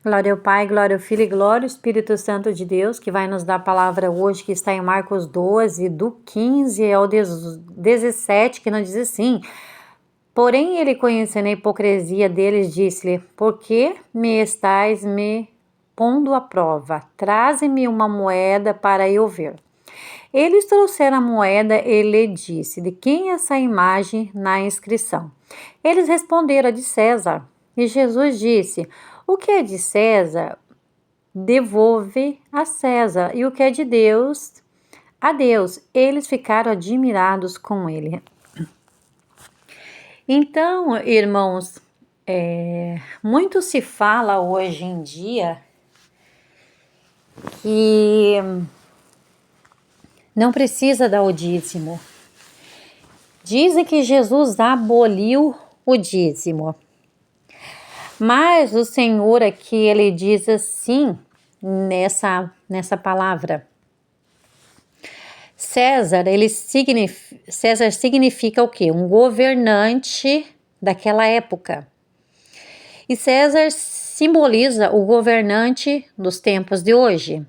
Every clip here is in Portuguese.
Glória ao Pai, glória ao Filho e glória ao Espírito Santo de Deus, que vai nos dar a palavra hoje, que está em Marcos 12, do 15 ao 17, que nos diz assim: porém ele, conhecendo a hipocrisia deles, disse-lhe: por que me estáis me pondo à prova? Traze-me uma moeda para eu ver. Eles trouxeram a moeda e lhe disse: de quem é essa imagem na inscrição? Eles responderam: de César. E Jesus disse: o que é de César, devolve a César, e o que é de Deus, a Deus. Eles ficaram admirados com ele. Então, irmãos, muito se fala hoje em dia que não precisa dar o dízimo. Dizem que Jesus aboliu o dízimo. Mas o Senhor aqui, ele diz assim, nessa palavra: César significa o quê? Um governante daquela época. E César simboliza o governante dos tempos de hoje.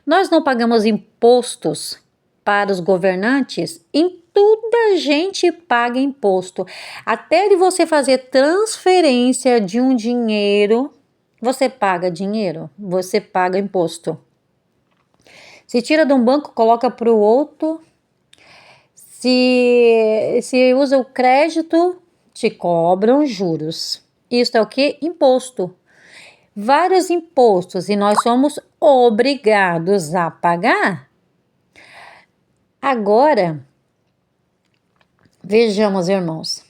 Nós não pagamos impostos para os governantes? Em toda a gente paga imposto. Até de você fazer transferência de um dinheiro, você paga dinheiro, você paga imposto. Se tira de um banco, coloca para o outro. Se usa o crédito, te cobram juros. Isso é o que? Imposto. Vários impostos, e nós somos obrigados a pagar. Agora, vejamos, irmãos,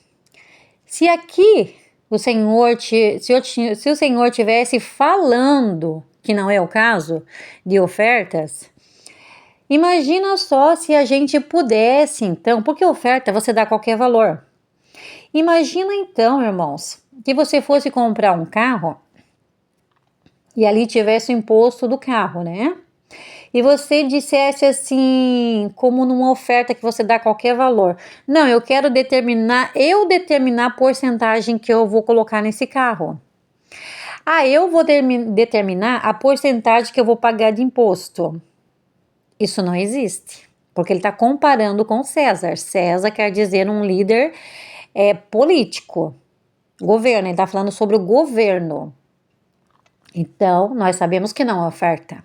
se aqui o Senhor, se o Senhor tivesse falando, que não é o caso, de ofertas, imagina só se a gente pudesse, então, porque oferta você dá qualquer valor. Imagina então, irmãos, que você fosse comprar um carro e ali tivesse o imposto do carro, né? E você dissesse assim, como numa oferta que você dá qualquer valor: não, eu quero determinar a porcentagem que eu vou colocar nesse carro. Eu vou determinar a porcentagem que eu vou pagar de imposto. Isso não existe, porque ele está comparando com César. César quer dizer um líder político, governo, ele está falando sobre o governo. Então, nós sabemos que não é oferta.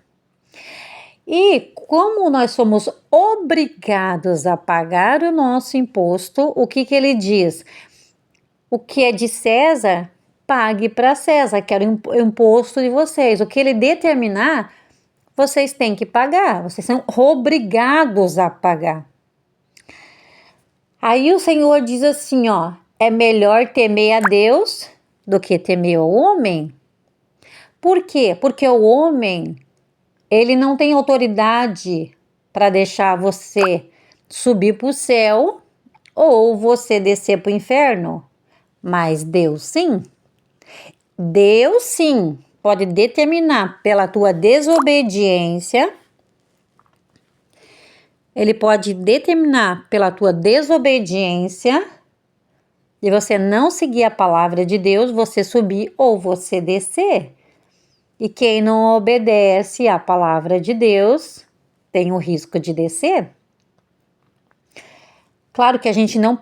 E como nós somos obrigados a pagar o nosso imposto, o que ele diz? O que é de César, pague para César, que era o imposto de vocês. O que ele determinar, vocês têm que pagar, vocês são obrigados a pagar. Aí o Senhor diz assim, é melhor temer a Deus do que temer o homem. Por quê? Porque o homem, ele não tem autoridade para deixar você subir para o céu ou você descer para o inferno. Mas Deus sim. Deus sim pode determinar pela tua desobediência. Ele pode determinar pela tua desobediência de você não seguir a palavra de Deus, você subir ou você descer. E quem não obedece à palavra de Deus tem o risco de descer. Claro que a gente não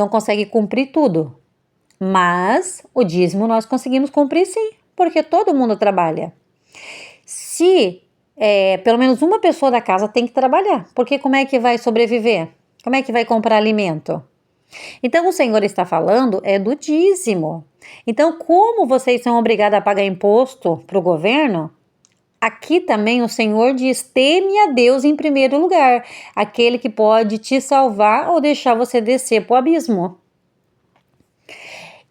consegue cumprir tudo, mas o dízimo nós conseguimos cumprir sim, porque todo mundo trabalha. Se pelo menos uma pessoa da casa tem que trabalhar, porque como é que vai sobreviver? Como é que vai comprar alimento? Então o Senhor está falando do dízimo. Então, como vocês são obrigados a pagar imposto para o governo, aqui também o Senhor diz: teme a Deus em primeiro lugar, aquele que pode te salvar ou deixar você descer para o abismo.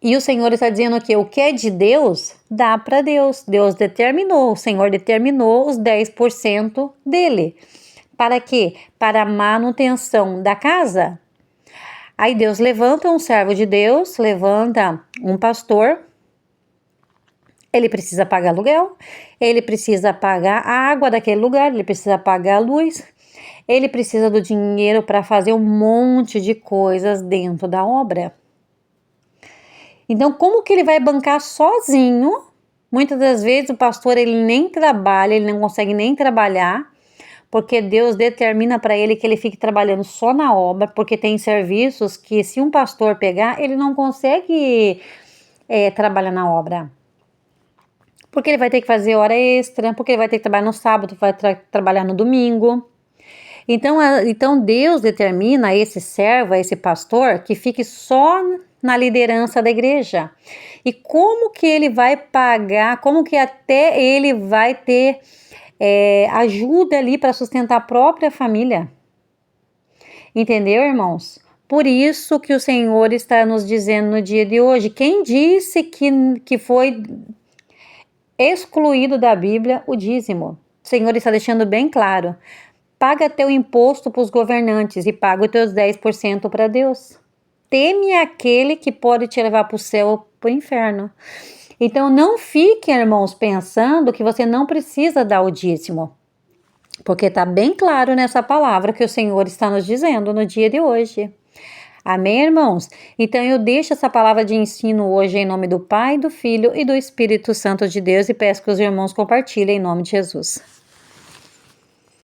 E o Senhor está dizendo aqui: o que é de Deus, dá para Deus. Deus determinou, o Senhor determinou os 10% dele. Para quê? Para a manutenção da casa. Aí Deus levanta um servo de Deus, levanta um pastor. Ele precisa pagar aluguel, ele precisa pagar a água daquele lugar, ele precisa pagar a luz, ele precisa do dinheiro para fazer um monte de coisas dentro da obra. Então, como que ele vai bancar sozinho Muitas das vezes o pastor ele nem trabalha, ele não consegue nem trabalhar, porque Deus determina para ele que ele fique trabalhando só na obra, porque tem serviços que se um pastor pegar, ele não consegue trabalhar na obra. Porque ele vai ter que fazer hora extra, porque ele vai ter que trabalhar no sábado, vai trabalhar no domingo. Então Deus determina a esse servo, a esse pastor, que fique só na liderança da igreja. E como que ele vai pagar, como que até ele vai ter ajuda ali para sustentar a própria família. Entendeu, irmãos? Por isso que o Senhor está nos dizendo no dia de hoje, quem disse que foi excluído da Bíblia o dízimo? O Senhor está deixando bem claro. Paga teu imposto para os governantes e paga os teus 10% para Deus. Teme aquele que pode te levar para o céu ou para o inferno. Então não fiquem, irmãos, pensando que você não precisa dar o dízimo. Porque está bem claro nessa palavra que o Senhor está nos dizendo no dia de hoje. Amém, irmãos? Então eu deixo essa palavra de ensino hoje em nome do Pai, do Filho e do Espírito Santo de Deus e peço que os irmãos compartilhem em nome de Jesus.